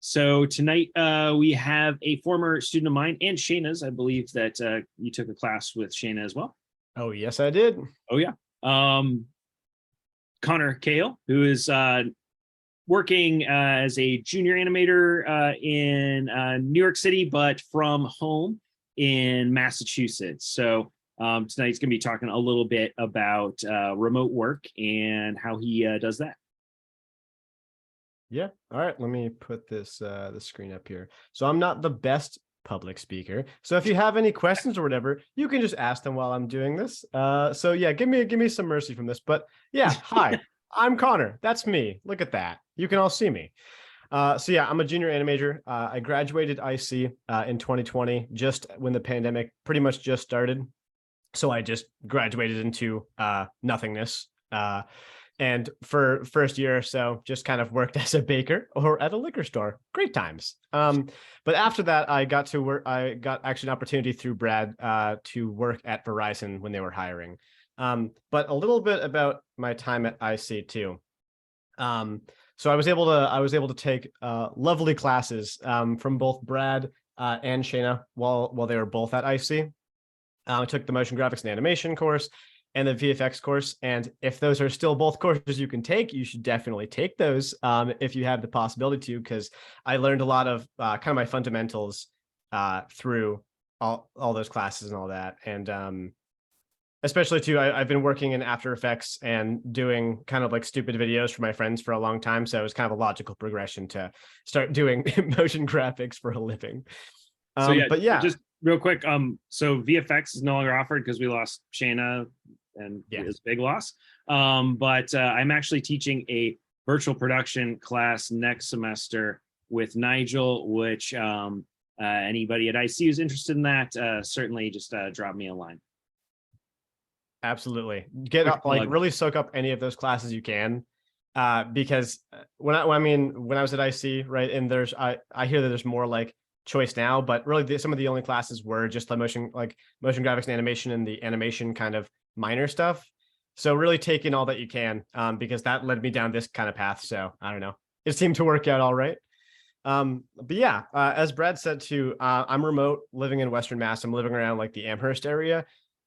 So tonight we have a former student of mine and Shayna's. I believe that you took a class with Shayna as well. Oh, yes, I did. Oh, yeah. Connor Cahill, who is working as a junior animator in New York City, but from home in Massachusetts. So tonight he's going to be talking a little bit about remote work and how he does that. Yeah. All right. Let me put this the screen up here. So I'm not the best public speaker. So if you have any questions or whatever, you can just ask them while I'm doing this. So yeah, give me some mercy from this. But yeah, hi, I'm Connor. That's me. Look at that. You can all see me. So yeah, I'm a junior animator. I graduated IC in 2020, just when the pandemic pretty much just started. So I just graduated into nothingness. And for first year or so, just kind of worked as a baker or at a liquor store. Great times. But after that, I got to work. I got actually an opportunity through Brad to work at Verizon when they were hiring. But a little bit about my time at IC too. So I was able to take lovely classes from both Brad and Shayna while they were both at IC. I took the motion graphics and animation course and the VFX course. And if those are still both courses you can take, you should definitely take those if you have the possibility to, because I learned a lot of kind of my fundamentals through all those classes and all that. And especially too, I've been working in After Effects and doing kind of like stupid videos for my friends for a long time. So it was kind of a logical progression to start doing motion graphics for a living. But yeah, just real quick. So VFX is no longer offered because we lost Shayna, and it was a big loss. But I'm actually teaching a virtual production class next semester with Nigel, which anybody at IC who's interested in that, certainly just drop me a line. Absolutely. Get up, like really soak up any of those classes you can. Because when I was at IC, right, and I hear that there's more like choice now, but really some of the only classes were just the motion graphics and animation and the animation kind of minor stuff. So really take in all that you can, because that led me down this kind of path. So I don't know, it seemed to work out all right. But yeah, as Brad said too, I'm remote, living in Western Mass. I'm living around like the Amherst area.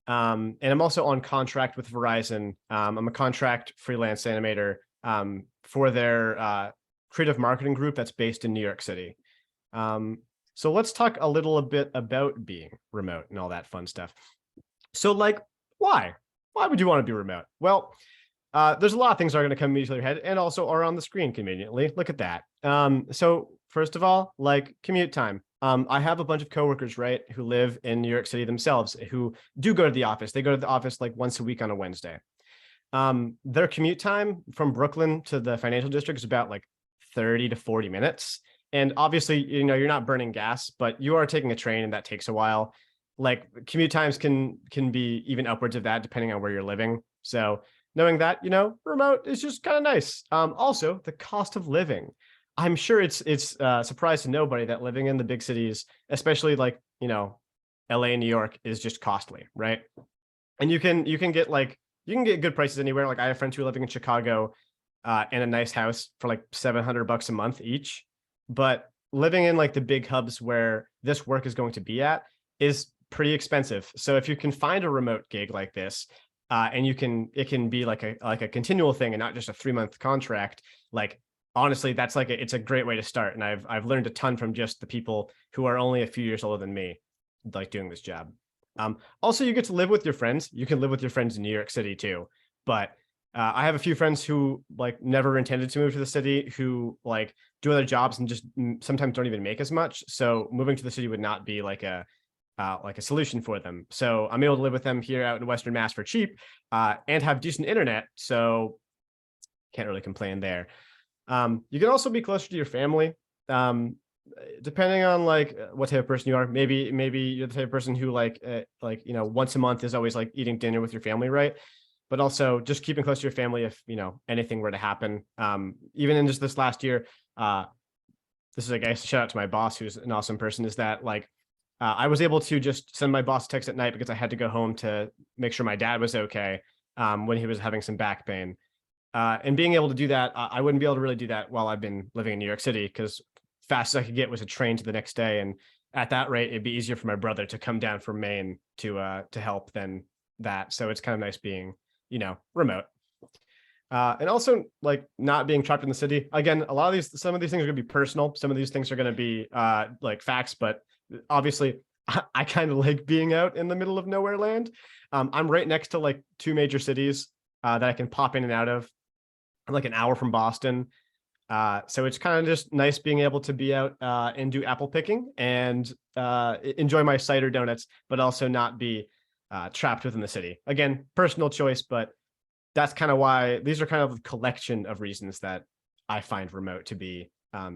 And I'm also on contract with Verizon. I'm a contract freelance animator for their creative marketing group that's based in New York City. So let's talk a little bit about being remote and all that fun stuff. So like, why would you want to be remote? Well, there's a lot of things that are going to come immediately to your head and also are on the screen conveniently. Look at that. So first of all, like commute time. I have a bunch of coworkers, right, who live in New York City themselves, who do go to the office. They go to the office like once a week on a Wednesday. Their commute time from Brooklyn to the financial district is about like 30 to 40 minutes. And obviously, you're not burning gas, but you are taking a train and that takes a while. Like commute times can be even upwards of that depending on where you're living. So knowing that, remote is just kind of nice. Also, the cost of living. I'm sure it's a surprise to nobody that living in the big cities, especially like, LA and New York, is just costly, right? And you can get good prices anywhere. Like I have friends who are living in Chicago in a nice house for like $700 a month each. But living in like the big hubs where this work is going to be at is pretty expensive. So if you can find a remote gig like this, and it can be like a continual thing and not just a 3-month contract, like honestly, it's a great way to start. And I've learned a ton from just the people who are only a few years older than me, like doing this job. Also, you get to live with your friends. You can live with your friends in New York City too. But I have a few friends who like never intended to move to the city, who like do other jobs and just sometimes don't even make as much. So moving to the city would not be like a solution for them. So I'm able to live with them here out in Western Mass for cheap, and have decent internet. So can't really complain there. You can also be closer to your family, depending on like what type of person you are. Maybe you're the type of person who once a month is always like eating dinner with your family, right? But also just keeping close to your family if anything were to happen. Even in just this last year, this is, I guess, shout out to my boss, who's an awesome person, is that like I was able to just send my boss a text at night because I had to go home to make sure my dad was okay when he was having some back pain. And being able to do that, I wouldn't be able to really do that while I've been living in New York City, because fastest I could get was a train to the next day. And at that rate, it'd be easier for my brother to come down from Maine to help than that. So it's kind of nice being, remote. And also like not being trapped in the city. Again, some of these things are going to be personal. Some of these things are going to be like facts, but obviously I kind of like being out in the middle of nowhere land. I'm right next to like 2 major cities that I can pop in and out of. I'm like an hour from Boston. So it's kind of just nice being able to be out and do apple picking and enjoy my cider donuts, but also not be trapped within the city. Again, personal choice, but that's kind of why these are kind of a collection of reasons that I find remote to be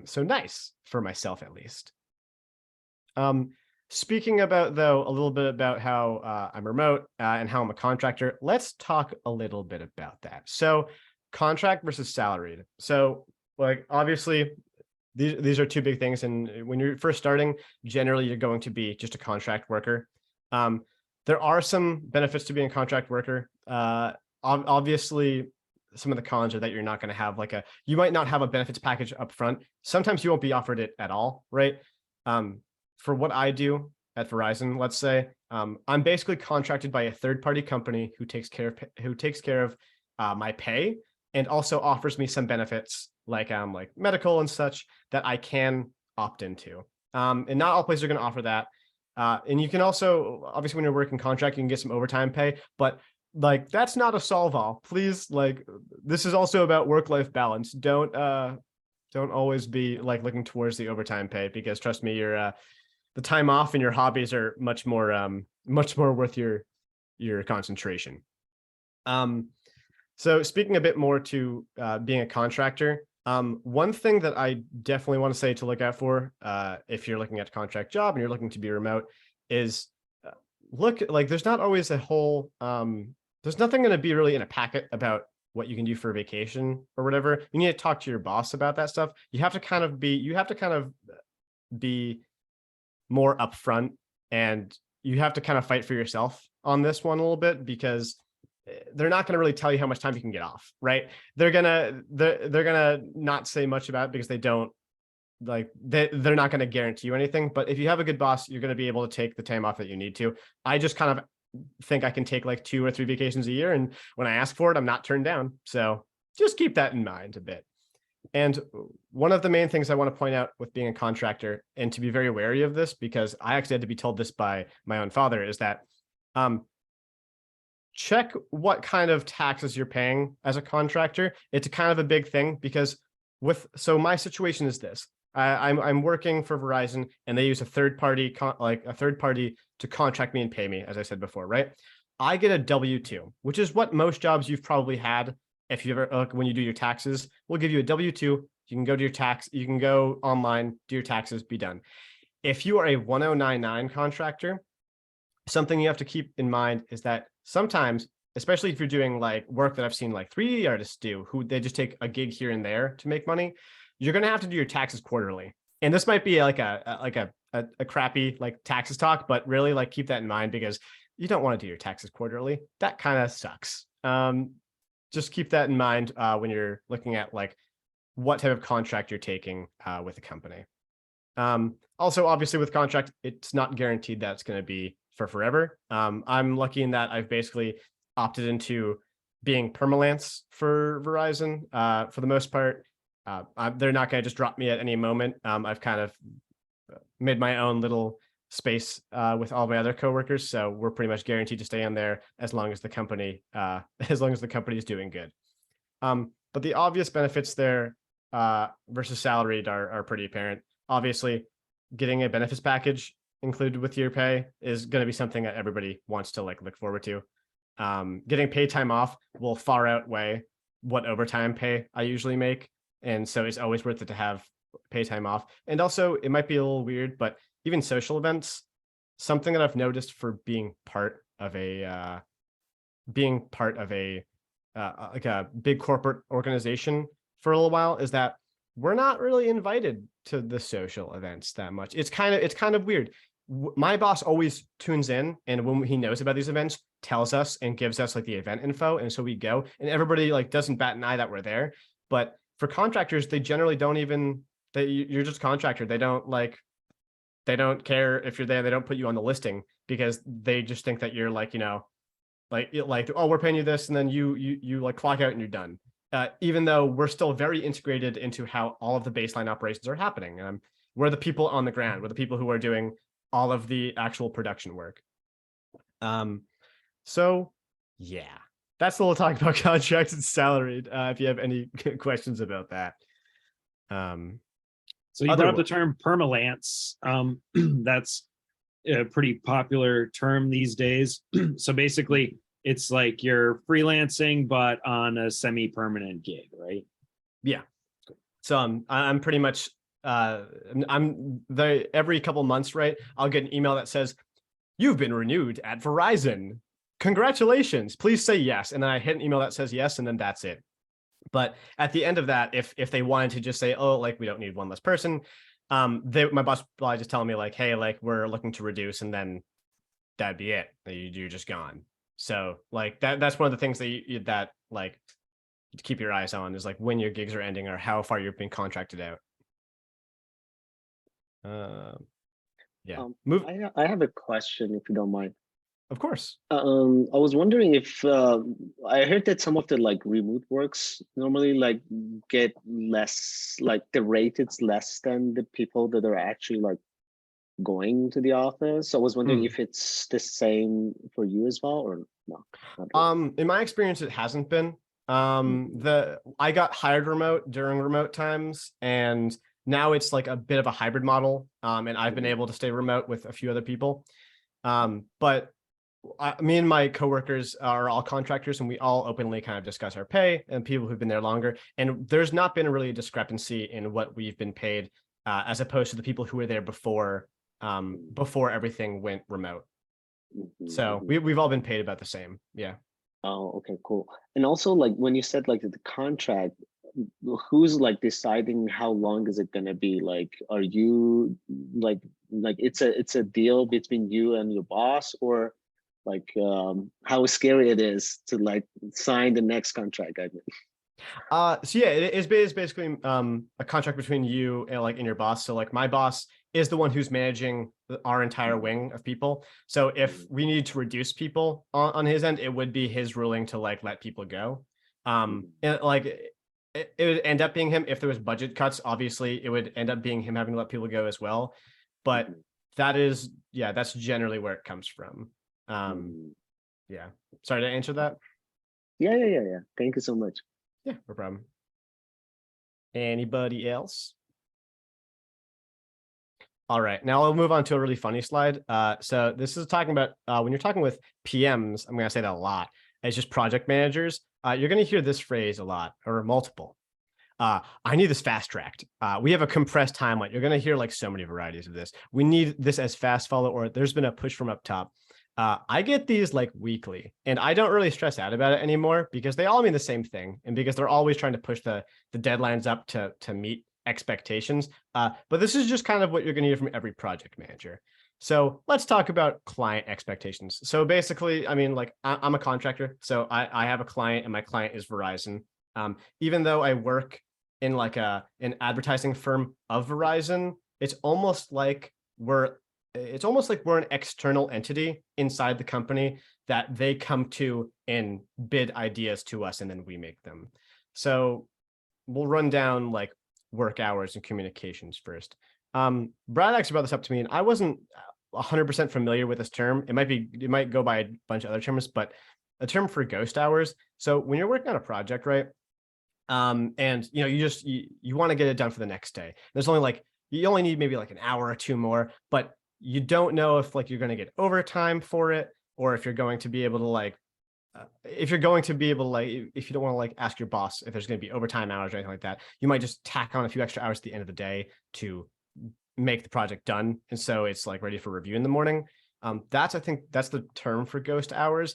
so nice for myself, at least. Speaking about, though, a little bit about how I'm remote and how I'm a contractor, let's talk a little bit about that. So contract versus salaried. So like, obviously, these are 2 big things. And when you're first starting, generally, you're going to be just a contract worker. There are some benefits to being a contract worker. Obviously, some of the cons are that you're not going to have you might not have a benefits package up front. Sometimes you won't be offered it at all, right? For what I do at Verizon, let's say, I'm basically contracted by a third-party company who takes care of my pay and also offers me some benefits like medical and such that I can opt into. And not all places are going to offer that. And you can also, obviously, when you're working contract, you can get some overtime pay, but that's not a solve all. Please, this is also about work-life balance. Don't always be looking towards the overtime pay, because trust me, the time off and your hobbies are much more worth your concentration. So speaking a bit more to being a contractor, one thing that I definitely want to say to look out for if you're looking at a contract job and you're looking to be remote is there's not always a whole there's nothing going to be really in a packet about what you can do for a vacation or whatever. You need to talk to your boss about that stuff. You have to kind of be more upfront, and you have to kind of fight for yourself on this one a little bit, because they're not going to really tell you how much time you can get off, right? They're gonna not say much about it because they don't they're not going to guarantee you anything. But if you have a good boss, you're going to be able to take the time off that you need to. I just kind of think I can take 2 or 3 vacations a year, and when I ask for it, I'm not turned down. So just keep that in mind a bit. And one of the main things I want to point out with being a contractor, and to be very wary of this, because I actually had to be told this by my own father, is that check what kind of taxes you're paying as a contractor. It's kind of a big thing, because so my situation is this. I'm working for Verizon, and they use a third party to contract me and pay me, as I said before, right? I get a W-2, which is what most jobs you've probably had. If you ever, when you do your taxes, we'll give you a W-2. You can go to you can go online, do your taxes, be done. If you are a 1099 contractor, something you have to keep in mind is that sometimes, especially if you're doing work that I've seen 3D artists do, who they just take a gig here and there to make money, you're going to have to do your taxes quarterly. And this might be a crappy taxes talk, but really keep that in mind, because you don't want to do your taxes quarterly. That kind of sucks. Just keep that in mind when you're looking at what type of contract you're taking with a company. Also, obviously, with contract, it's not guaranteed that it's going to be for forever. I'm lucky in that I've basically opted into being permalance for Verizon for the most part. They're not going to just drop me at any moment. I've kind of made my own little space with all my other coworkers, so we're pretty much guaranteed to stay in there as long as the company is doing good. But the obvious benefits there versus salaried are pretty apparent. Obviously, getting a benefits package included with your pay is going to be something that everybody wants to look forward to. Getting paid time off will far outweigh what overtime pay I usually make, and so it's always worth it to have pay time off. And also, it might be a little weird, but even social events, something that I've noticed for being part of a big corporate organization for a little while, is that we're not really invited to the social events that much. It's kind of weird. My boss always tunes in, and when he knows about these events, tells us and gives us the event info, and so we go, and everybody doesn't bat an eye that we're there. But for contractors, they generally don't even you're just a contractor. They don't care if you're there. They don't put you on the listing because they just think that you're like, oh, we're paying you this, and then you like clock out and you're done. Even though we're still very integrated into how all of the baseline operations are happening. We're the people on the ground. We're the people who are doing all of the actual production work. So yeah, that's a little talk about contracts and salaried. If you have any questions about that. So you brought up the term permalance. That's a pretty popular term these days. So basically, it's like you're freelancing, but on a semi-permanent gig, right? Yeah. So I'm pretty much every couple months, right? I'll get an email that says, "You've been renewed at Verizon. Congratulations. Please say yes." And then I hit an email that says yes, and then that's it. But at the end of that, if they wanted to just say, "Oh, like we don't need one less person," my boss probably just telling me like, "Hey, like we're looking to reduce," and then that'd be it. You're just gone. So like that's one of the things that like to keep your eyes on is like when your gigs are ending or how far you're being contracted out. Yeah. I have a question, if you don't mind. Of course. I was wondering if I heard that some of the like remote works normally like get less, like the rate is less than the people that are actually like going to the office. So I was wondering if it's the same for you as well, or no? Really. In my experience, it hasn't been. I got hired remote during remote times, and now it's like a bit of a hybrid model. And I've been able to stay remote with a few other people. But me and my coworkers are all contractors, and we all openly kind of discuss our pay and people who've been there longer. And there's not been really a discrepancy in what we've been paid as opposed to the people who were there before everything went remote. So we've all been paid about the same. Yeah. Oh, okay, cool. And also like when you said like the contract, who's like deciding how long is it gonna be? Like, are you like it's a deal between you and your boss, or like how scary it is to like sign the next contract? I mean. So yeah, it is basically a contract between you and your boss. So like my boss is the one who's managing our entire wing of people. So if we need to reduce people on his end, it would be his ruling to like let people go. And like it would end up being him if there was budget cuts. Obviously, it would end up being him having to let people go as well. But that's generally where it comes from. Yeah. Sorry to answer that. Yeah. Thank you so much. Yeah, no problem. Anybody else? All right, now I'll move on to a really funny slide. So this is talking about when you're talking with PMs, I'm going to say that a lot. It's just project managers. You're going to hear this phrase a lot, or multiple. I need this fast tracked. We have a compressed timeline. You're going to hear like so many varieties of this. We need this as fast follow, or there's been a push from up top. I get these like weekly, and I don't really stress out about it anymore because they all mean the same thing, and because they're always trying to push the deadlines up to meet expectations. But this is just kind of what you're going to hear from every project manager. So let's talk about client expectations. So basically, I mean, like I'm a contractor, so I have a client, and my client is Verizon. Even though I work in like an advertising firm of Verizon, it's almost like we're an external entity inside the company that they come to and bid ideas to us, and then we make them. So we'll run down like work hours and communications first. Brad actually brought this up to me, and I wasn't 100% familiar with this term. It might go by a bunch of other terms, but a term for ghost hours. So when you're working on a project, right? And you want to get it done for the next day. There's only like, you only need maybe like an hour or two more, but you don't know if like you're going to get overtime for it, or if you're going to be able to like, if you don't want to like ask your boss if there's going to be overtime hours or anything like that, you might just tack on a few extra hours at the end of the day to make the project done. And so it's like ready for review in the morning. I think that's the term for ghost hours.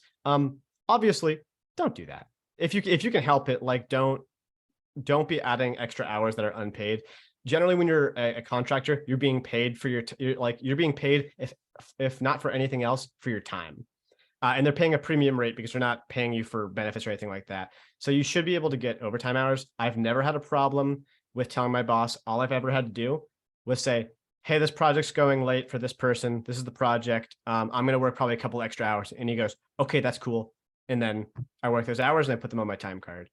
Obviously don't do that. If you can help it, like don't be adding extra hours that are unpaid. Generally, when you're a contractor, you're being paid for you're being paid if not for anything else, for your time. And they're paying a premium rate because they're not paying you for benefits or anything like that. So you should be able to get overtime hours. I've never had a problem with telling my boss. All I've ever had to do was say, hey, this project's going late for this person. This is the project. I'm going to work probably a couple extra hours. And he goes, okay, that's cool. And then I work those hours and I put them on my time card.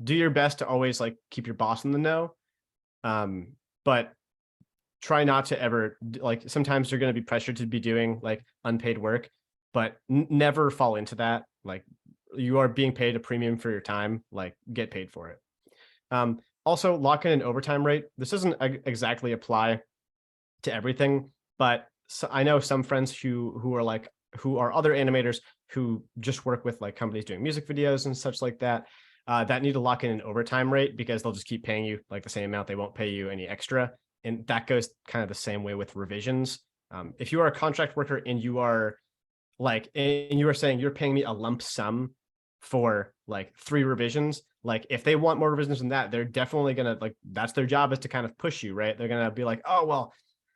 Do your best to always like keep your boss in the know. But try not to ever, like, sometimes you're going to be pressured to be doing like unpaid work, but never fall into that. Like, you are being paid a premium for your time, like get paid for it. Also lock in an overtime rate. This doesn't exactly apply to everything, but I know some friends who are other animators who just work with like companies doing music videos and such like that, that need to lock in an overtime rate because they'll just keep paying you like the same amount. They won't pay you any extra. And that goes kind of the same way with revisions. If you are a contract worker and you are saying you're paying me a lump sum for like 3 revisions, like if they want more revisions than that, they're definitely gonna, like, that's their job, is to kind of push you, right? They're gonna be like, oh, well,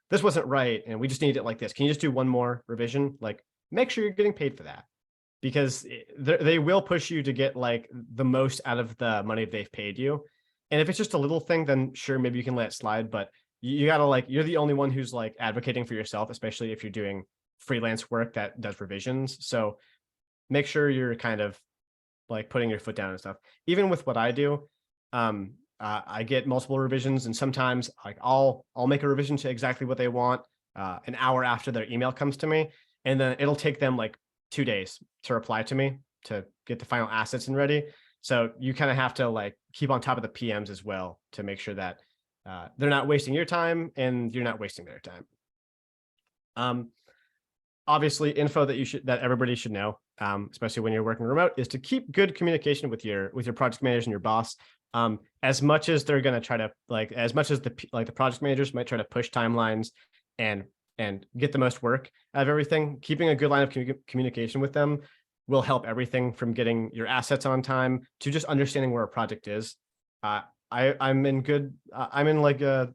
this wasn't right and we just need it like this. Can you just do one more revision? Like, make sure you're getting paid for that, because they will push you to get like the most out of the money they've paid you. And if it's just a little thing, then sure, maybe you can let it slide, but you gotta, like, you're the only one who's like advocating for yourself, especially if you're doing freelance work that does revisions. So make sure you're kind of like putting your foot down and stuff. Even with what I do, I get multiple revisions, and sometimes like I'll make a revision to exactly what they want an hour after their email comes to me, and then it'll take them like 2 days to reply to me to get the final assets and ready. So you kind of have to like keep on top of the PMs as well to make sure that they're not wasting your time and you're not wasting their time. Obviously, info that everybody should know, especially when you're working remote, is to keep good communication with your project manager and your boss. As much as they're going to try to, like, as much as the project managers might try to push timelines and get the most work out of everything, keeping a good line of communication with them will help everything from getting your assets on time to just understanding where a project is. I'm in like a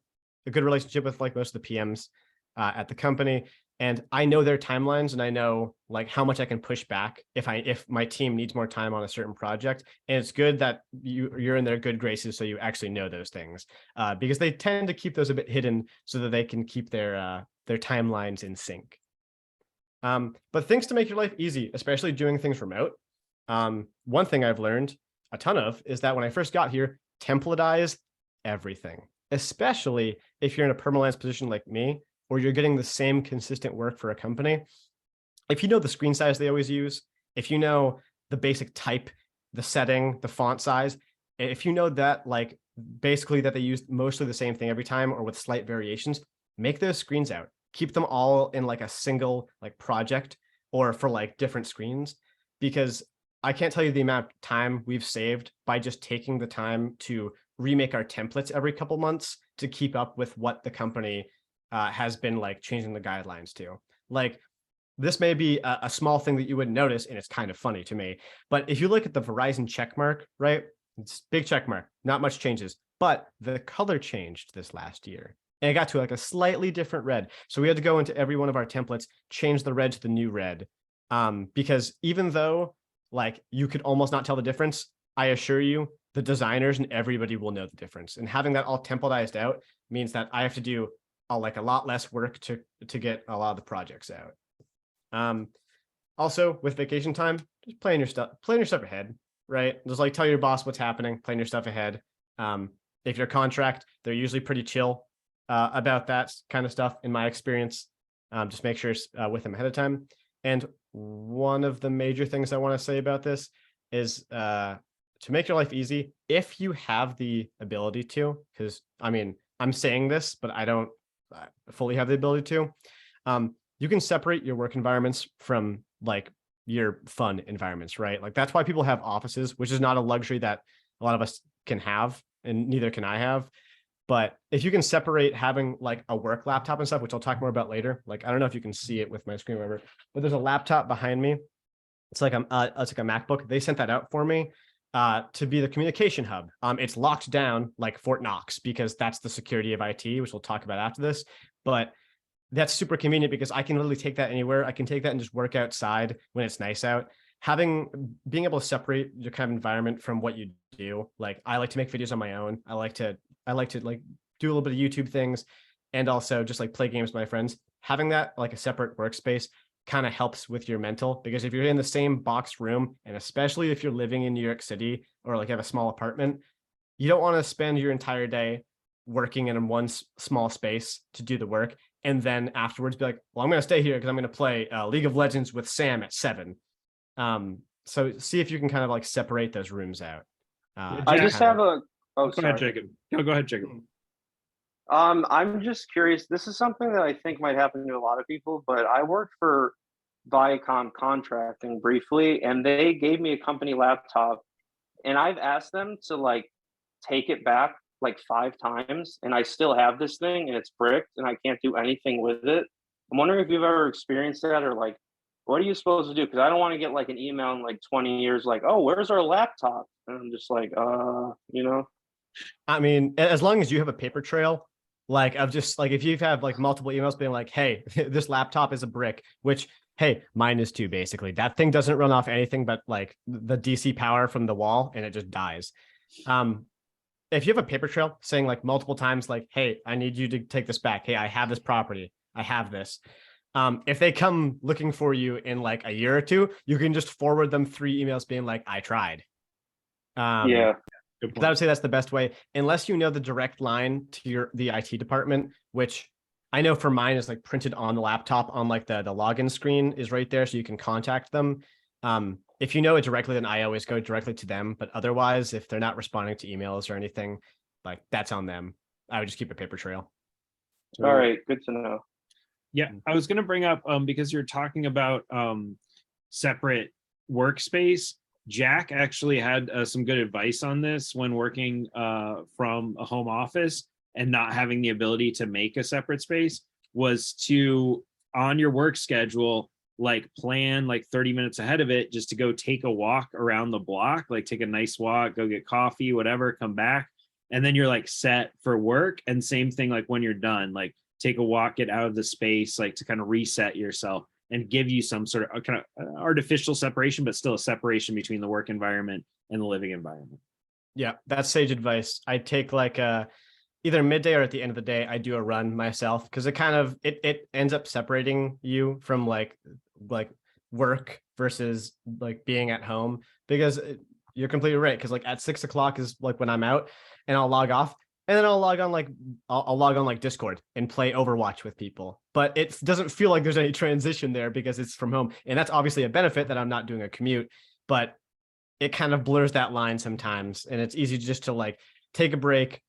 good relationship with like most of the PMs at the company, and I know their timelines, and I know like how much I can push back if my team needs more time on a certain project. And it's good that you're in their good graces, so you actually know those things, because they tend to keep those a bit hidden so that they can keep their timelines in sync. But things to make your life easy, especially doing things remote. One thing I've learned a ton of is that when I first got here, templatize everything, especially if you're in a permalance position like me, or you're getting the same consistent work for a company. If you know the screen size they always use, if you know the basic type, the setting, the font size, if you know that, like, basically that they use mostly the same thing every time or with slight variations, make those screens out. Keep them all in like a single like project or for like different screens, because I can't tell you the amount of time we've saved by just taking the time to remake our templates every couple months to keep up with what the company has been like changing the guidelines to. Like, this may be a small thing that you wouldn't notice, and it's kind of funny to me, but if you look at the Verizon check mark, right? It's big check mark, not much changes, but the color changed this last year. And it got to like a slightly different red. So we had to go into every one of our templates, change the red to the new red. Because even though like you could almost not tell the difference, I assure you, the designers and everybody will know the difference. And having that all templatized out means that I have to do a lot less work to get a lot of the projects out. Also, with vacation time, just plan your stuff ahead, right? Just like tell your boss what's happening, plan your stuff ahead. If you're a contract, they're usually pretty chill about that kind of stuff, in my experience. Just make sure it's with them ahead of time. And one of the major things I want to say about this is to make your life easy, if you have the ability to, because I mean, I'm saying this, but I don't fully have the ability to, you can separate your work environments from like your fun environments, right? Like, that's why people have offices, which is not a luxury that a lot of us can have, and neither can I have. But if you can separate having like a work laptop and stuff, which I'll talk more about later, like, I don't know if you can see it with my screen, whatever, but there's a laptop behind me. It's like it's like a MacBook. They sent that out for me to be the communication hub. It's locked down like Fort Knox because that's the security of IT, which we'll talk about after this. But that's super convenient because I can literally take that anywhere. I can take that and just work outside when it's nice out. Being able to separate your kind of environment from what you do. Like, I like to make videos on my own. I like to I like to like do a little bit of YouTube things and also just like play games with my friends. Having that like a separate workspace kind of helps with your mental, because if you're in the same box room, and especially if you're living in New York City or like have a small apartment, you don't want to spend your entire day working in one small space to do the work and then afterwards be like, well, I'm going to stay here because I'm going to play League of Legends with Sam at 7. So see if you can kind of like separate those rooms out. I just have a. Oh, Go ahead, sorry. Jacob. No, go ahead, Jacob. I'm just curious. This is something that I think might happen to a lot of people, but I worked for Viacom Contracting briefly, and they gave me a company laptop, and I've asked them to like take it back like 5 times, and I still have this thing, and it's bricked, and I can't do anything with it. I'm wondering if you've ever experienced that, or like, what are you supposed to do? Because I don't want to get like an email in like 20 years, like, oh, where's our laptop? And I'm just like, you know. I mean, as long as you have a paper trail, like of just like if you have like multiple emails being like, hey, this laptop is a brick, which hey, mine is too, basically. That thing doesn't run off anything but like the DC power from the wall, and it just dies. If you have a paper trail saying like multiple times, like, hey, I need you to take this back. Hey, I have this property. I have this. If they come looking for you in like a year or two, you can just forward them 3 emails being like, I tried. Yeah. I would say that's the best way, unless you know the direct line to the IT department, which I know for mine is like printed on the laptop on like the login screen is right there, so you can contact them. If you know it directly, then I always go directly to them. But otherwise, if they're not responding to emails or anything, like that's on them. I would just keep a paper trail. All right. Good to know. Yeah, I was going to bring up because you're talking about separate workspace. Jack actually had some good advice on this when working from a home office and not having the ability to make a separate space, was to, on your work schedule, like plan like 30 minutes ahead of it just to go take a walk around the block, like take a nice walk, go get coffee, whatever, come back, and then you're like set for work. And same thing, like when you're done, like take a walk, get out of the space, like to kind of reset yourself and give you some sort of kind of artificial separation, but still a separation between the work environment and the living environment. Yeah, that's sage advice. I take like either midday or at the end of the day, I do a run myself, because it kind of it ends up separating you from like work versus like being at home, because you're completely right. Because like at 6 o'clock is like when I'm out, and I'll log off. And then I'll log on like I'll log on like Discord and play Overwatch with people. But it doesn't feel like there's any transition there because it's from home. And that's obviously a benefit that I'm not doing a commute, but it kind of blurs that line sometimes. And it's easy just to like take a break,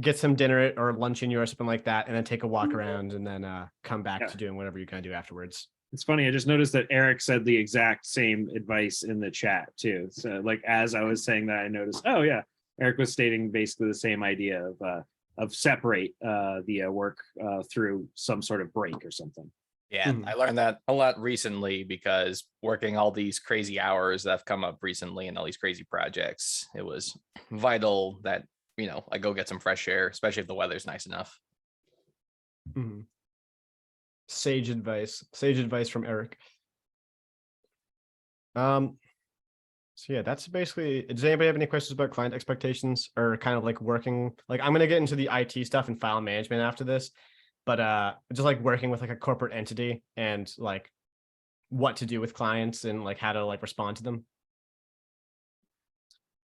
get some dinner or lunch in you or something like that, and then take a walk around and then come back to doing whatever you're going to do afterwards. It's funny. I just noticed that Eric said the exact same advice in the chat too. So like, as I was saying that, I noticed, oh yeah, Eric was stating basically the same idea of separate the work through some sort of break or something. Yeah, I learned that a lot recently because working all these crazy hours that have come up recently and all these crazy projects, it was vital that, you know, I go get some fresh air, especially if the weather's nice enough. Sage advice from Eric. So yeah, that's basically, does anybody have any questions about client expectations or kind of like working? Like I'm going to get into the IT stuff and file management after this, but just like working with like a corporate entity and like what to do with clients and like how to like respond to them.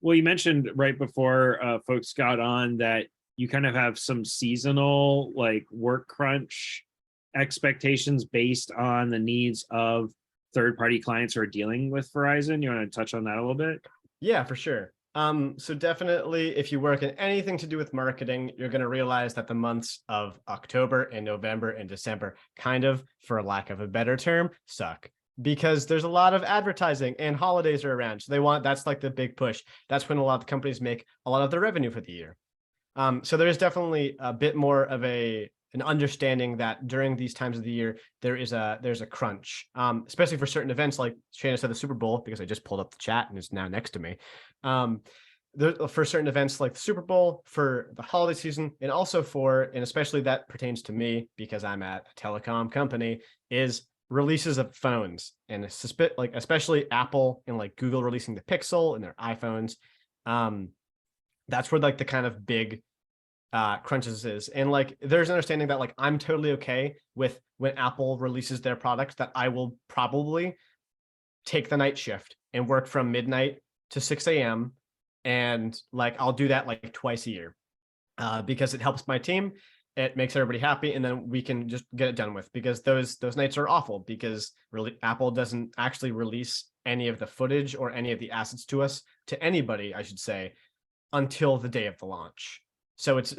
Well, you mentioned right before folks got on that you kind of have some seasonal like work crunch expectations based on the needs of third-party clients who are dealing with Verizon. You want to touch on that a little bit? Yeah, for sure. So definitely if you work in anything to do with marketing, you're going to realize that the months of October and November and December kind of, for lack of a better term, suck, because there's a lot of advertising and holidays are around. So that's like the big push. That's when a lot of companies make a lot of their revenue for the year. So there is definitely a bit more of an understanding that during these times of the year, there's a crunch, especially for certain events like Shana said, the Super Bowl, because I just pulled up the chat and it's now next to me. For certain events like the Super Bowl, for the holiday season, and also and especially that pertains to me because I'm at a telecom company, is releases of phones, and especially Apple and like Google releasing the Pixel and their iPhones. That's where like the kind of big crunches is. And like there's an understanding that like I'm totally okay with when Apple releases their product that I will probably take the night shift and work from midnight to 6 a.m. And like I'll do that like twice a year because it helps my team. It makes everybody happy, and then we can just get it done with, because those nights are awful because really Apple doesn't actually release any of the footage or any of the assets to us, to anybody, I should say, until the day of the launch. So it's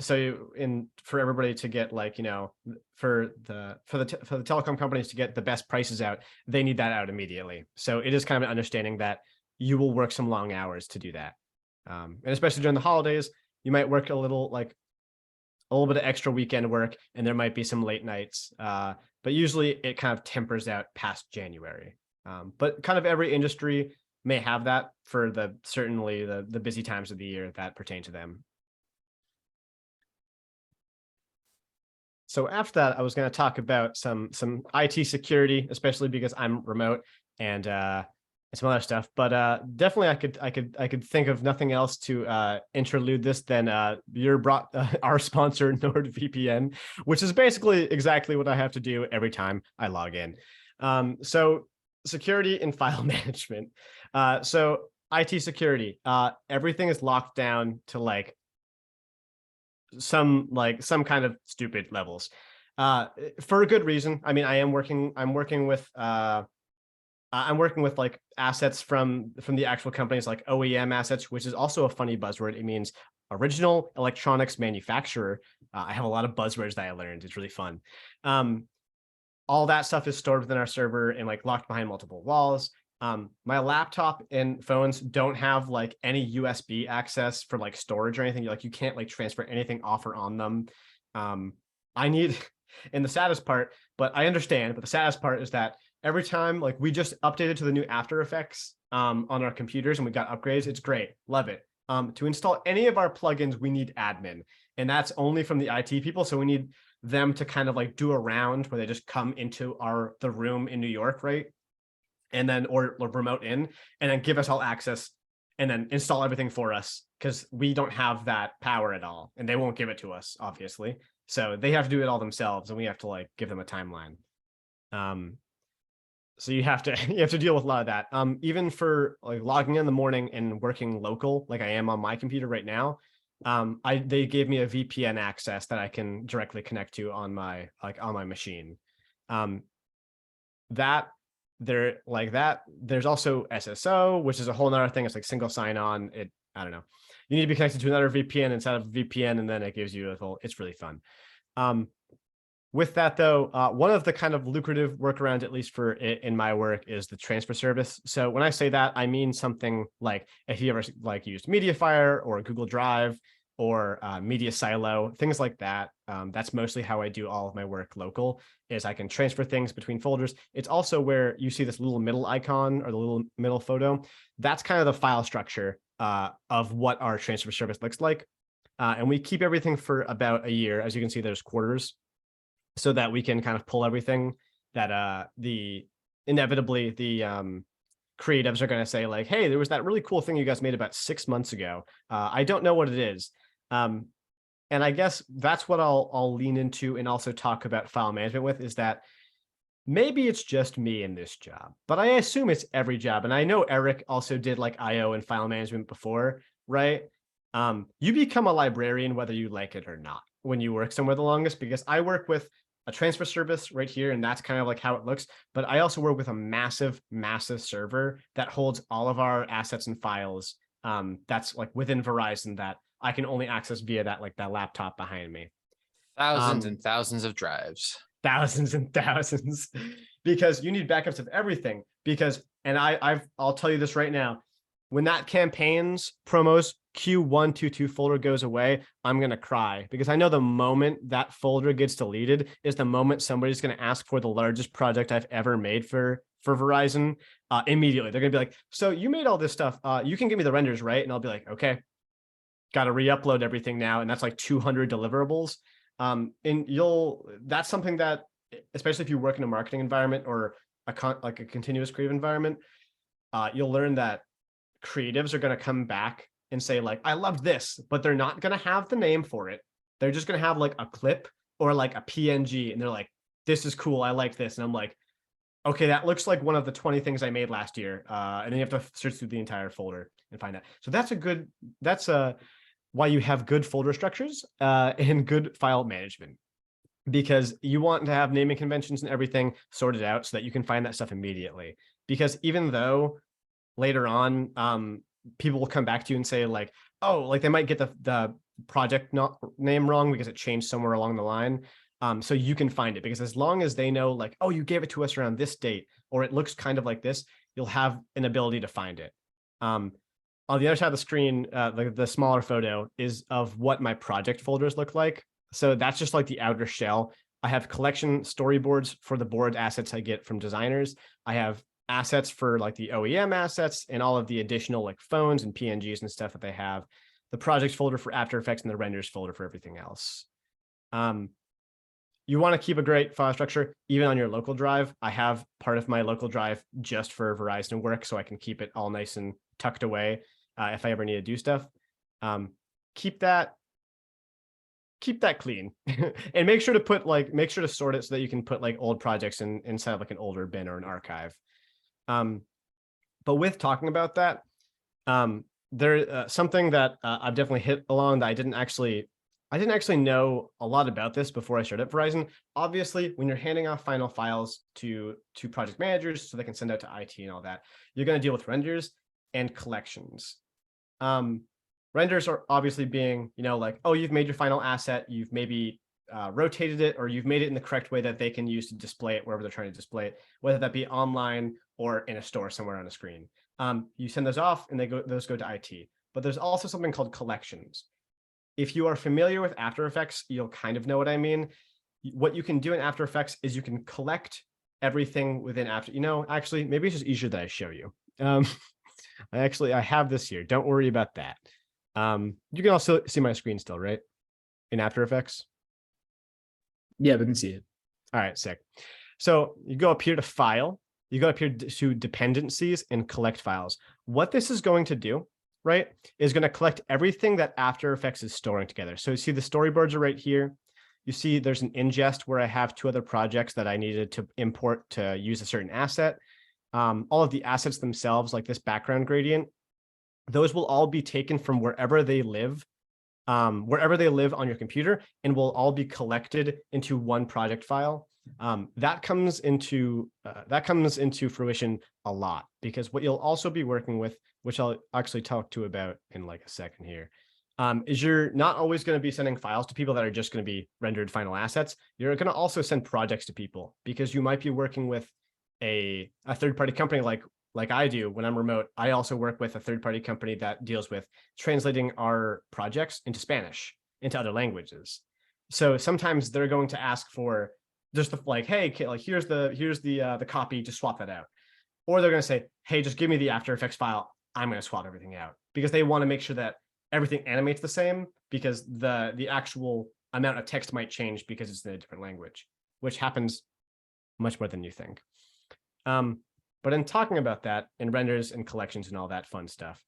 for everybody to get like, you know, for the telecom companies to get the best prices out, they need that out immediately. So it is kind of an understanding that you will work some long hours to do that. And especially during the holidays, you might work a little bit of extra weekend work, and there might be some late nights. But usually it kind of tempers out past January. But kind of every industry may have that for certainly the busy times of the year that pertain to them. So after that, I was going to talk about some IT security, especially because I'm remote, and some other stuff. But definitely, I could think of nothing else to interlude this than our sponsor NordVPN, which is basically exactly what I have to do every time I log in. So security and file management. So IT security, everything is locked down to like some kind of stupid levels, for a good reason. I mean, I'm working with like assets from the actual companies, like OEM assets, which is also a funny buzzword. It means original electronics manufacturer. I have a lot of buzzwords that I learned. It's really fun. All that stuff is stored within our server and like locked behind multiple walls. My laptop and phones don't have like any USB access for like storage or anything. Like you can't like transfer anything off or on them. I need, and the saddest part, but I understand, but the saddest part is that every time, like we just updated to the new After Effects on our computers and we got upgrades. It's great. Love it. To install any of our plugins, we need admin, and that's only from the IT people. So we need them to kind of like do a round where they just come into the room in New York, right? And then, or remote in, and then give us all access and then install everything for us, because we don't have that power at all, and they won't give it to us, obviously. So they have to do it all themselves, and we have to like give them a timeline. So you have to deal with a lot of that. Even for like logging in the morning and working local, like I am on my computer right now, they gave me a VPN access that I can directly connect to on my machine. There's also SSO, which is a whole nother thing. It's like single sign-on. I don't know. You need to be connected to another VPN inside of a VPN, and then it gives you it's really fun. With that though, one of the kind of lucrative workarounds, at least for it in my work, is the transfer service. So when I say that, I mean something like if you ever like used MediaFire or Google Drive or Media Silo, things like that. That's mostly how I do all of my work local, is I can transfer things between folders. It's also where you see this little middle icon or the little middle photo. That's kind of the file structure of what our transfer service looks like. And we keep everything for about a year. As you can see, there's quarters, so that we can kind of pull everything that inevitably the creatives are going to say like, hey, there was that really cool thing you guys made about 6 months ago. I don't know what it is. And I guess that's what I'll lean into and also talk about file management with, is that maybe it's just me in this job, but I assume it's every job. And I know Eric also did like IO and file management before, right? You become a librarian whether you like it or not when you work somewhere the longest, because I work with a transfer service right here, and that's kind of like how it looks. But I also work with a massive server that holds all of our assets and files. That's like within Verizon that I can only access via that laptop behind me. Thousands and thousands of drives. Thousands and thousands, because you need backups of everything. And I'll tell you this right now, when that campaign's promos Q122 folder goes away, I'm going to cry, because I know the moment that folder gets deleted is the moment somebody's going to ask for the largest project I've ever made for Verizon. Immediately, they're going to be like, so you made all this stuff. You can give me the renders, right? And I'll be like, okay, got to re-upload everything now. And that's like 200 deliverables. And that's something that, especially if you work in a marketing environment or a continuous creative environment, you'll learn that creatives are going to come back and say like, I loved this, but they're not going to have the name for it. they're just going to have like a clip or like a PNG, and they're like, this is cool, I like this. And I'm like, okay, that looks like one of the 20 things I made last year. And then you have to search through the entire folder and find that. So that's why you have good folder structures and good file management, because you want to have naming conventions and everything sorted out so that you can find that stuff immediately. Because even though later on, people will come back to you and say like, oh, like they might get the project name wrong because it changed somewhere along the line. So you can find it, because as long as they know like, oh, you gave it to us around this date, or it looks kind of like this, you'll have an ability to find it. On the other side of the screen, the smaller photo is of what my project folders look like. So that's just like the outer shell. I have collection storyboards for the board assets I get from designers. I have assets for like the OEM assets and all of the additional like phones and PNGs and stuff that they have. The projects folder for After Effects and the renders folder for everything else. You want to keep a great file structure even on your local drive. I have part of my local drive just for Verizon work, so I can keep it all nice and tucked away if I ever need to do stuff. Keep that clean and make sure to sort it so that you can put like old projects inside of like an older bin or an archive. But with talking about that, something that I've definitely hit along that I didn't actually know a lot about this before I started at Verizon. Obviously, when you're handing off final files to project managers so they can send out to IT and all that, you're going to deal with renders and collections. Renders are obviously being, like, oh, you've made your final asset, you've maybe rotated it, or you've made it in the correct way that they can use to display it wherever they're trying to display it, whether that be online or in a store somewhere on a screen. You send those off and those go to IT. But there's also something called collections. If you are familiar with After Effects, you'll kind of know what I mean. What you can do in After Effects is you can collect everything within After. Actually, maybe it's just easier that I show you. I have this here. Don't worry about that. You can also see my screen still, right? In After Effects. Yeah, we can see it. All right, sick. So you go up here to File. You go up here to Dependencies and Collect Files. What this is going to do, right, is going to collect everything that After Effects is storing together. So you see the storyboards are right here. You see there's an ingest where I have 2 other projects that I needed to import to use a certain asset. All of the assets themselves, like this background gradient, those will all be taken from wherever they live on your computer, and will all be collected into one project file. That comes into fruition a lot, because what you'll also be working with, which I'll actually talk to about in like a second here, is you're not always going to be sending files to people that are just going to be rendered final assets. You're going to also send projects to people, because you might be working with a third-party company like I do when I'm remote. I also work with a third-party company that deals with translating our projects into Spanish, into other languages. So sometimes they're going to ask for just like, hey, like here's the copy, just swap that out. Or they're going to say, hey, just give me the After Effects file, I'm going to swap everything out, because they want to make sure that everything animates the same, because the actual amount of text might change because it's in a different language, which happens much more than you think. But in talking about that, in renders and collections and all that fun stuff,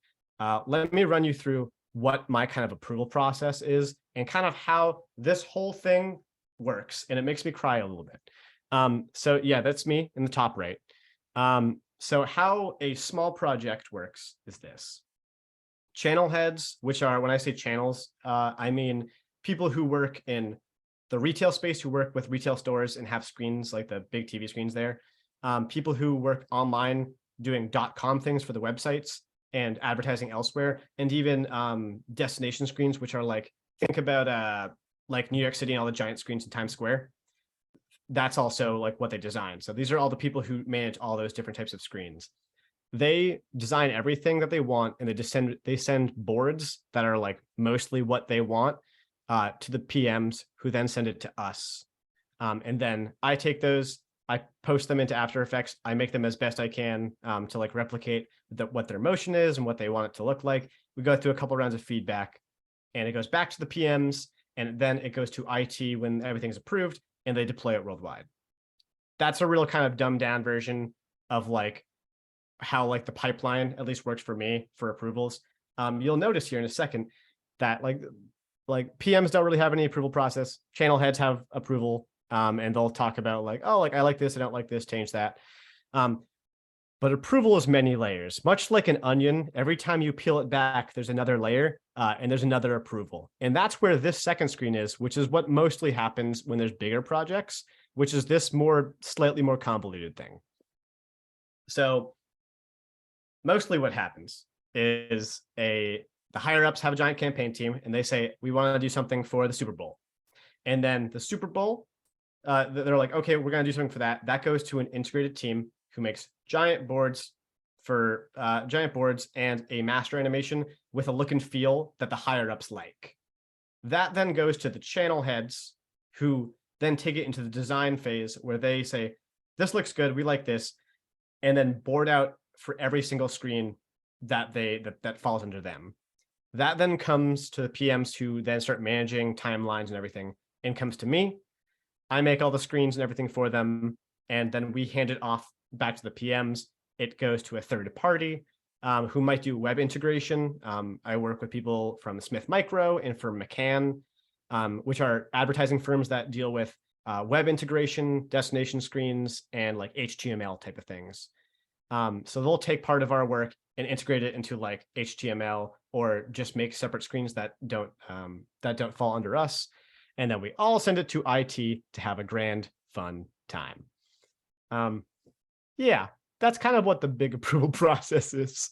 let me run you through what my kind of approval process is and kind of how this whole thing works. And it makes me cry a little bit. So yeah, that's me in the top right. So how a small project works is this. Channel heads, which are, when I say channels, I mean people who work in the retail space, who work with retail stores and have screens like the big TV screens there. People who work online doing .com things for the websites and advertising elsewhere, and even destination screens, which are like, think about like New York City and all the giant screens in Times Square. That's also like what they design. So these are all the people who manage all those different types of screens. They design everything that they want, and they send boards that are like mostly what they want to the PMs, who then send it to us. And then I take those, I post them into After Effects. I make them as best I can to like replicate what their motion is and what they want it to look like. We go through a couple rounds of feedback, and it goes back to the PMs, and then it goes to IT when everything's approved, and they deploy it worldwide. That's a real kind of dumbed down version of like how like the pipeline at least works for me for approvals. You'll notice here in a second that like like PMs don't really have any approval process. Channel heads have approval, and they'll talk about like, oh, like I like this, I don't like this, change that. But approval is many layers, much like an onion. Every time you peel it back, there's another layer, and there's another approval. And that's where this second screen is, which is what mostly happens when there's bigger projects, which is this slightly more convoluted thing. So mostly what happens is the higher ups have a giant campaign team and they say, we want to do something for the Super Bowl. And then the Super Bowl, they're like, okay, we're going to do something for that. That goes to an integrated team who makes giant boards and a master animation with a look and feel that the higher ups like. That then goes to the channel heads, who then take it into the design phase where they say, this looks good, we like this, and then board out for every single screen that falls under them. That then comes to the PMs, who then start managing timelines and everything, and comes to me. I make all the screens and everything for them, and then we hand it off back to the PMs. It goes to a third party who might do web integration. I work with people from Smith Micro and from McCann, which are advertising firms that deal with web integration, destination screens, and like HTML type of things. So they'll take part of our work and integrate it into like HTML, or just make separate screens that don't fall under us. And then we all send it to IT to have a grand, fun time. Yeah, that's kind of what the big approval process is.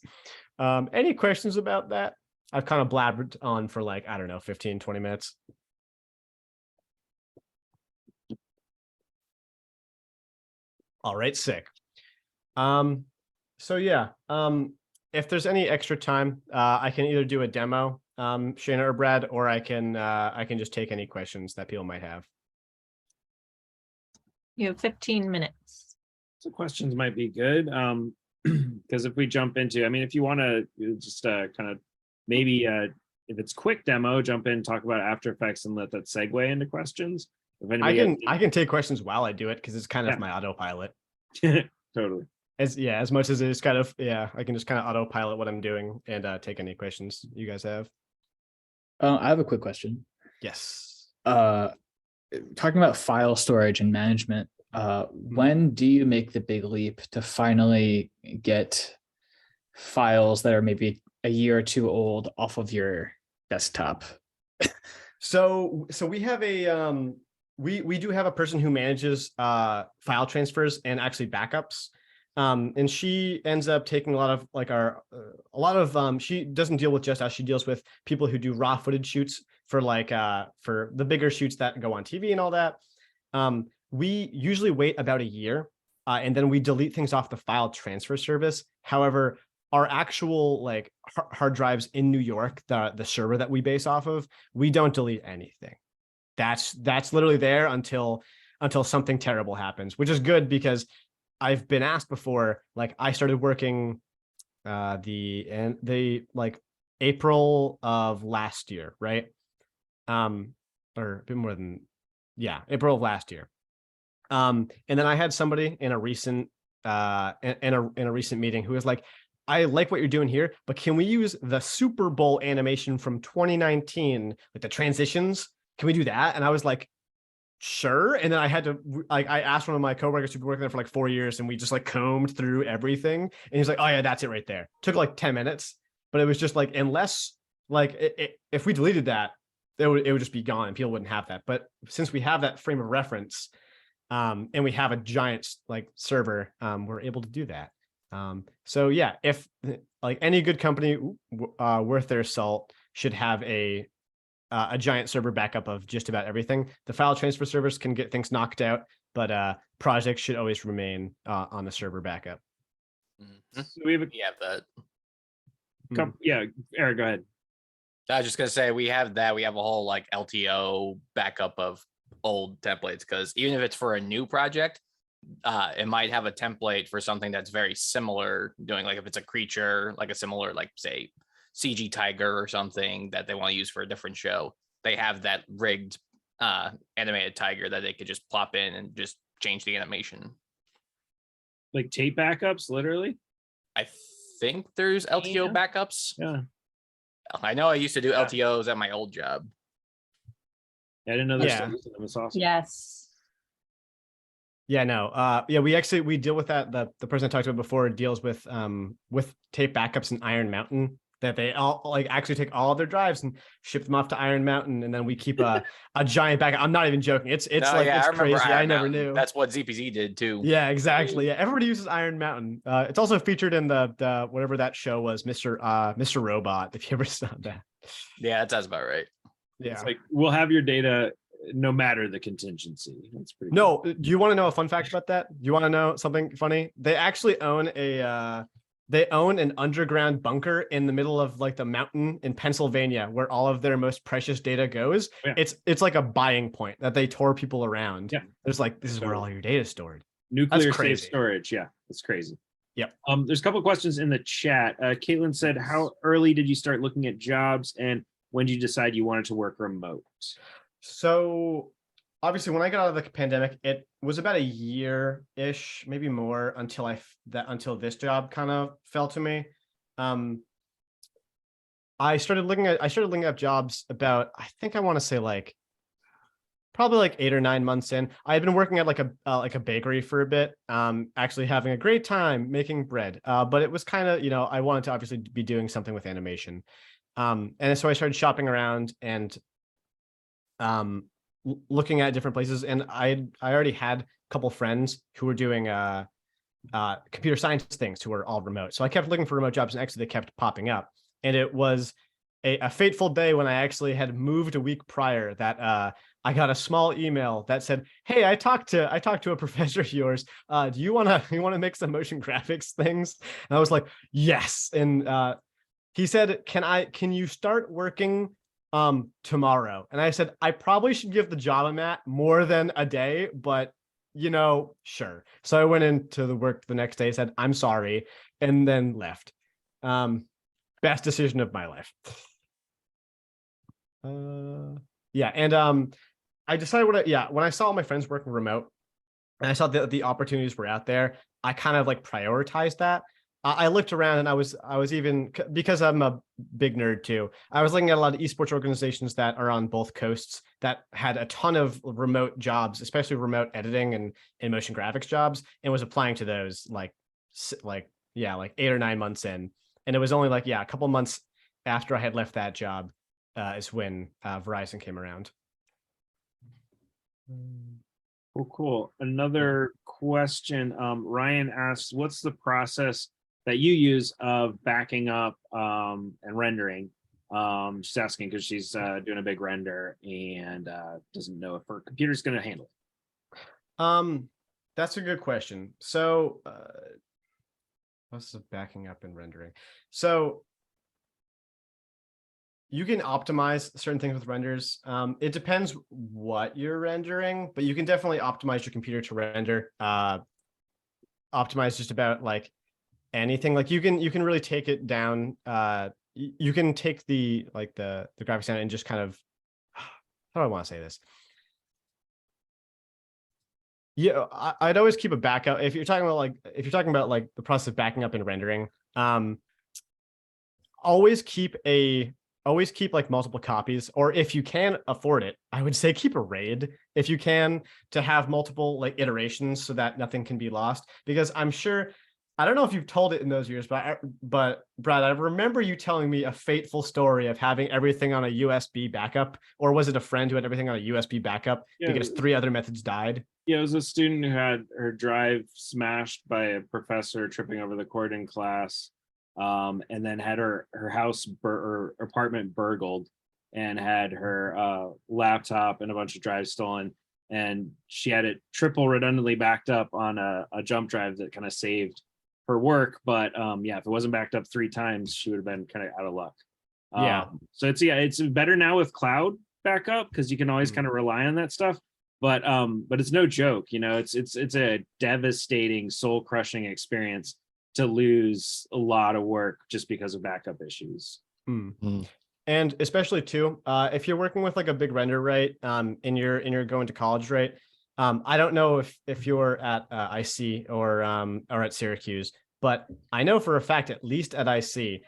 Any questions about that? I've kind of blabbered on for like, I don't know, 15, 20 minutes. All right, sick. So yeah, if there's any extra time, I can either do a demo, Shayna or Brad, or I can just take any questions that people might have. You have 15 minutes. So questions might be good. Because if we jump into, I mean, if you want to just kind of maybe if it's quick demo, jump in, talk about After Effects, and let that segue into questions. If anybody I can take questions while I do it, because it's kind of my autopilot. Totally. As much as it's kind of, I can just kind of autopilot what I'm doing and take any questions you guys have. I have a quick question. Yes. Talking about file storage and management, when do you make the big leap to finally get files that are maybe a year or two old off of your desktop? So we have a we do have a person who manages file transfers and actually backups. And she ends up taking a lot of like she doesn't deal with just us. She deals with people who do raw footage shoots for like for the bigger shoots that go on TV and all that. We usually wait about a year and then we delete things off the file transfer service. However, our actual like hard drives in New York, the server that we base off of, we don't delete anything. That's literally there until something terrible happens, which is good, because I've been asked before, like I started working the like April of last year, right? Or a bit more than, April of last year. And then I had somebody in a recent in a recent meeting who was like, I like what you're doing here, but can we use the Super Bowl animation from 2019 with the transitions? Can we do that? And I was like, sure. And then I had to, like, I asked one of my coworkers who'd been working there for like 4 years, and we just like combed through everything. And he's like, oh yeah, that's it right there. Took like 10 minutes, but it was just like, unless like if we deleted that, it would just be gone and people wouldn't have that. But since we have that frame of reference, and we have a giant like server, we're able to do that. So yeah, if like any good company worth their salt should have a giant server backup of just about everything. The file transfer servers can get things knocked out, but projects should always remain on the server backup. Mm-hmm. So we have that. Yeah, Eric, go ahead. I was just gonna say we have that. We have a whole like LTO backup of old templates, because even if it's for a new project, it might have a template for something that's very similar doing, like if it's a creature, like a similar, like say CG tiger or something that they want to use for a different show. They have that rigged animated tiger that they could just plop in and just change the animation. Like tape backups, literally? I think there's LTO backups. Yeah. I know I used to do LTOs at my old job. I didn't know they're Yeah. still using them. It's awesome. Yes. Yeah, no. Yeah, we deal with that. The person I talked about before deals with tape backups in Iron Mountain, that they all like actually take all of their drives and ship them off to Iron Mountain, and then we keep a giant backup. I'm not even joking. It's No, like yeah, it's I remember crazy. Iron I never Mountain. knew. That's what ZPZ did too. Yeah, exactly. Yeah, everybody uses Iron Mountain. It's also featured in the whatever that show was, Mr. Robot. If you ever saw that. Yeah, that sounds about right. Yeah. It's like we'll have your data no matter the contingency. That's pretty No, cool. do you want to know a fun fact about that? Do you want to know something funny? They actually own an underground bunker in the middle of like the mountain in Pennsylvania where all of their most precious data goes. Yeah. It's like a buying point that they tour people around. Yeah. There's like, this is where all your data is stored. Nuclear safe crazy. storage. Yeah, that's crazy. Yep. There's a couple of questions in the chat. Caitlin said, how early did you start looking at jobs, and when did you decide you wanted to work remote? So obviously when I got out of the pandemic, it was about a year-ish, maybe more, until until this job kind of fell to me. I started looking at jobs about, I think I want to say like probably like 8 or 9 months in. I had been working at like a bakery for a bit, actually having a great time making bread. But it was kind of, I wanted to obviously be doing something with animation. And so I started shopping around and looking at different places, and I already had a couple friends who were doing computer science things who were all remote. So I kept looking for remote jobs, and actually they kept popping up. And it was a fateful day when I actually had moved a week prior that I got a small email that said, "Hey, I talked to a professor of yours. Do you want to make some motion graphics things?" And I was like, "Yes." And he said, "Can you start working tomorrow?" And I said, "I probably should give the job I'm at more than a day, but sure." So I went into the work the next day, said, "I'm sorry," and then left. Best decision of my life. Yeah. And I decided when I saw all my friends working remote and I saw that the opportunities were out there, I kind of like prioritized that. I looked around, and I was even, because I'm a big nerd too, I was looking at a lot of esports organizations that are on both coasts that had a ton of remote jobs, especially remote editing and motion graphics jobs, and was applying to those like 8 or 9 months in. And it was only like, a couple months after I had left that job is when Verizon came around. Cool. Another question. Ryan asks, what's the process that you use of backing up and rendering? She's asking because she's doing a big render and doesn't know if her computer's going to handle it. That's a good question. So what's the backing up and rendering? So you can optimize certain things with renders. It depends what you're rendering, but you can definitely optimize your computer to render. Optimize just about like anything. Like you can really take it down. You can take the graphics down and just kind of, how do I want to say this? Yeah, I'd always keep a backup. If you're talking about like the process of backing up and rendering, always keep like multiple copies, or if you can afford it, I would say keep a RAID if you can, to have multiple like iterations so that nothing can be lost. Because I'm sure, I don't know if you've told it in those years, but Brad, I remember you telling me a fateful story of having everything on a USB backup, or was it a friend who had everything on a USB backup because 3 other methods died? Yeah, it was a student who had her drive smashed by a professor tripping over the cord in class, and then had her house or apartment burgled, and had her laptop and a bunch of drives stolen, and she had it triple redundantly backed up on a jump drive that kind of saved her work. But if it wasn't backed up 3 times, she would have been kind of out of luck. So it's better now with cloud backup because you can always kind of rely on that stuff. But it's no joke, it's a devastating, soul crushing experience to lose a lot of work just because of backup issues. And especially too, if you're working with like a big render, right? And you're going to college, right? I don't know if you're at IC or at Syracuse, but I know for a fact, at least at IC,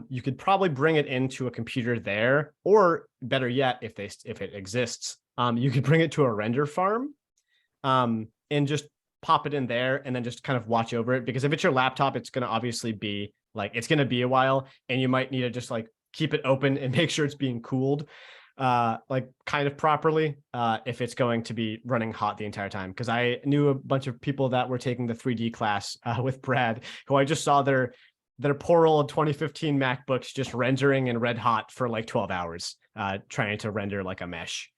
you could probably bring it into a computer there, or better yet, if it exists, you could bring it to a render farm and just pop it in there and then just kind of watch over it. Because if it's your laptop, it's going to obviously be like, it's going to be a while, and you might need to just like keep it open and make sure it's being cooled like kind of properly if it's going to be running hot the entire time. Because I knew a bunch of people that were taking the 3D class with Brad, who I just saw their poor old 2015 MacBooks just rendering in red hot for like 12 hours trying to render like a mesh.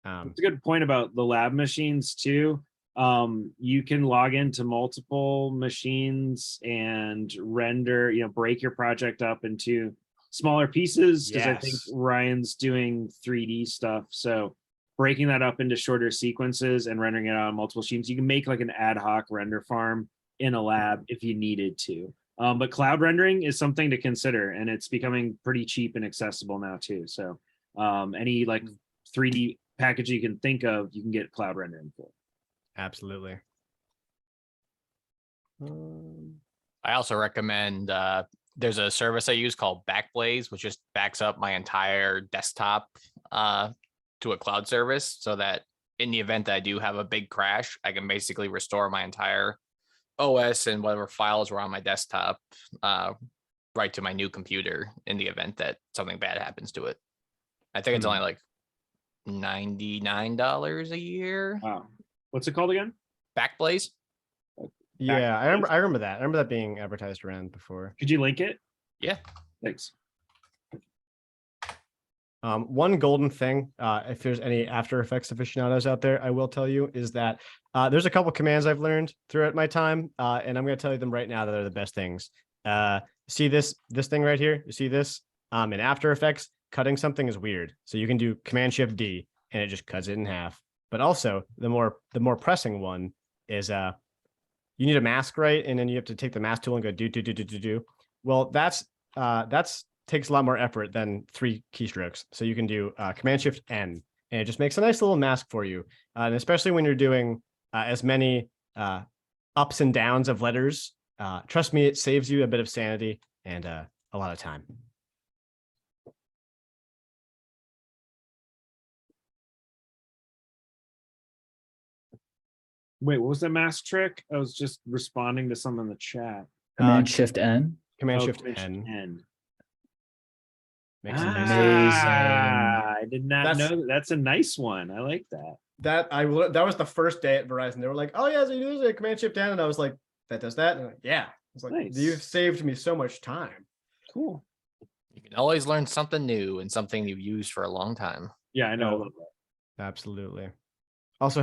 It's a good point about the lab machines too. You can log into multiple machines and render, break your project up into smaller pieces, because I think Ryan's doing 3D stuff. So breaking that up into shorter sequences and rendering it on multiple machines, you can make like an ad hoc render farm in a lab if you needed to. But cloud rendering is something to consider, and it's becoming pretty cheap and accessible now too. So any like 3D package you can think of, you can get cloud rendering for. Absolutely. I also recommend there's a service I use called Backblaze, which just backs up my entire desktop to a cloud service, so that in the event that I do have a big crash, I can basically restore my entire OS and whatever files were on my desktop right to my new computer in the event that something bad happens to it. I think it's only like $99 a year. Wow. What's it called again? Backblaze. Yeah, I remember that. I remember that being advertised around before. Could you link it? Yeah. Thanks. One golden thing, if there's any After Effects aficionados out there, I will tell you, is that there's a couple commands I've learned throughout my time, and I'm going to tell you them right now that are the best things. See this thing right here? You see this? In After Effects, cutting something is weird. So you can do Command-Shift-D, and it just cuts it in half. But also, the more pressing one is you need a mask, right? And then you have to take the mask tool and go do. Well, that's takes a lot more effort than 3 keystrokes. So you can do Command-Shift-N, and it just makes a nice little mask for you. And especially when you're doing as many ups and downs of letters, trust me, it saves you a bit of sanity and a lot of time. Wait, what was the mask trick? I was just responding to some in the chat. Command-Shift-N. Command-Shift-N. Makes a nice Amazing. I did not know that. That's a nice one. I like that. That was the first day at Verizon. They were like, "Oh yeah, so you use a Command-Shift-N," and I was like, "That does that?" And I'm like, yeah. I was like, Nice. "You've saved me so much time." Cool. You can always learn something new and something you've used for a long time. Yeah, I know. Absolutely. Also,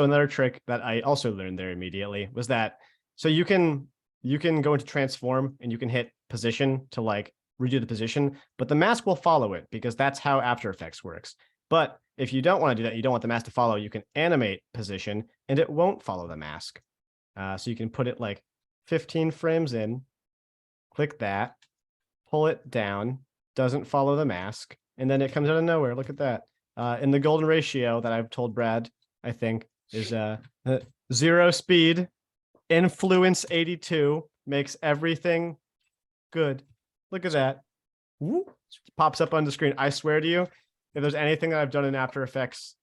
another trick that I also learned there immediately was that so you can go into transform and you can hit position to like redo the position, but the mask will follow it because that's how After Effects works. But if you don't want to do that, you don't want the mask to follow, you can animate position and it won't follow the mask. So you can put it like 15 frames in, click that, pull it down, doesn't follow the mask, and then it comes out of nowhere. Look at that. And the golden ratio that I've told Brad, I think, is 0 speed, influence 82, makes everything good. Look at that. Woo. Pops up on the screen. I swear to you, if there's anything that I've done in After Effects,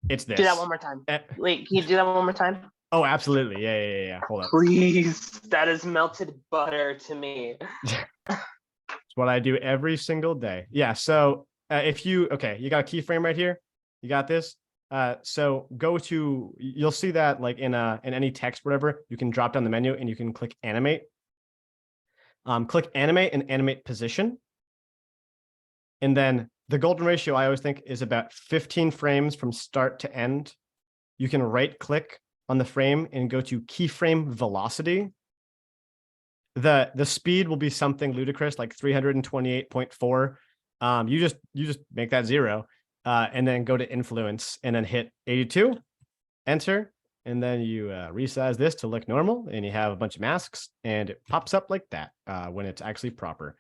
it's this. Do that one more time. Wait, can you do that one more time? Oh, absolutely. Yeah. Hold up. Please. That is melted butter to me. It's what I do every single day. Yeah. So you got a keyframe right here. You got this. So you'll see that like in any text, whatever, you can drop down the menu and you can click animate. Click animate and animate position. And then the golden ratio I always think is about 15 frames from start to end. You can right click on the frame and go to keyframe velocity. The speed will be something ludicrous like 328.4. You just make that 0 and then go to influence and then hit 82, enter, and then you resize this to look normal and you have a bunch of masks and it pops up like that when it's actually proper.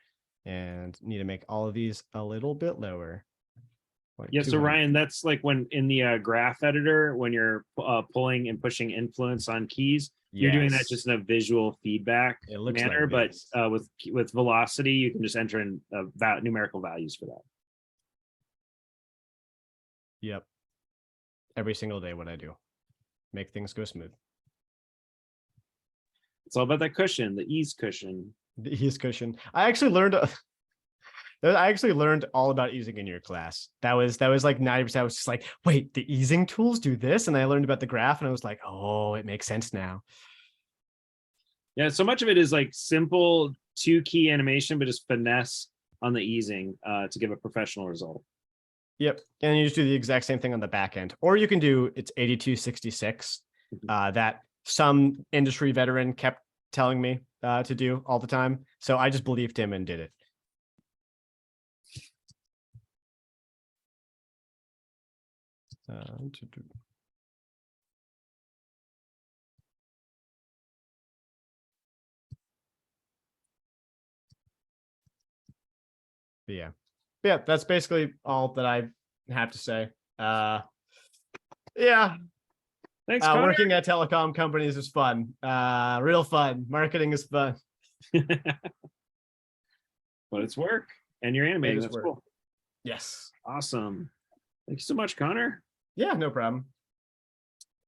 And need to make all of these a little bit lower. Like yeah, so 200. Ryan, that's like when in the graph editor, when you're pulling and pushing influence on keys, you're doing that just in a visual feedback manner, like but with velocity, you can just enter in numerical values for that. Yep. Every single day, what I do, make things go smooth. It's all about that cushion, the ease cushion. The ease cushion. I actually learned all about easing in your class. That was like 90%. I was just like, wait, the easing tools do this, and I learned about the graph, and I was like, oh, it makes sense now. Yeah, so much of it is like simple 2-key animation, but just finesse on the easing to give a professional result. Yep, and you just do the exact same thing on the back end, or you can do it's 8266 that some industry veteran kept telling me to do all the time. So I just believed him and did it. Yeah, that's basically all that I have to say. Yeah, Thanks, Connor. working at telecom companies is fun. Real fun. Marketing is fun. But it's work, and you're animating. That's work. cool. Yes. Awesome. Thank you so much, Connor. Yeah, no problem.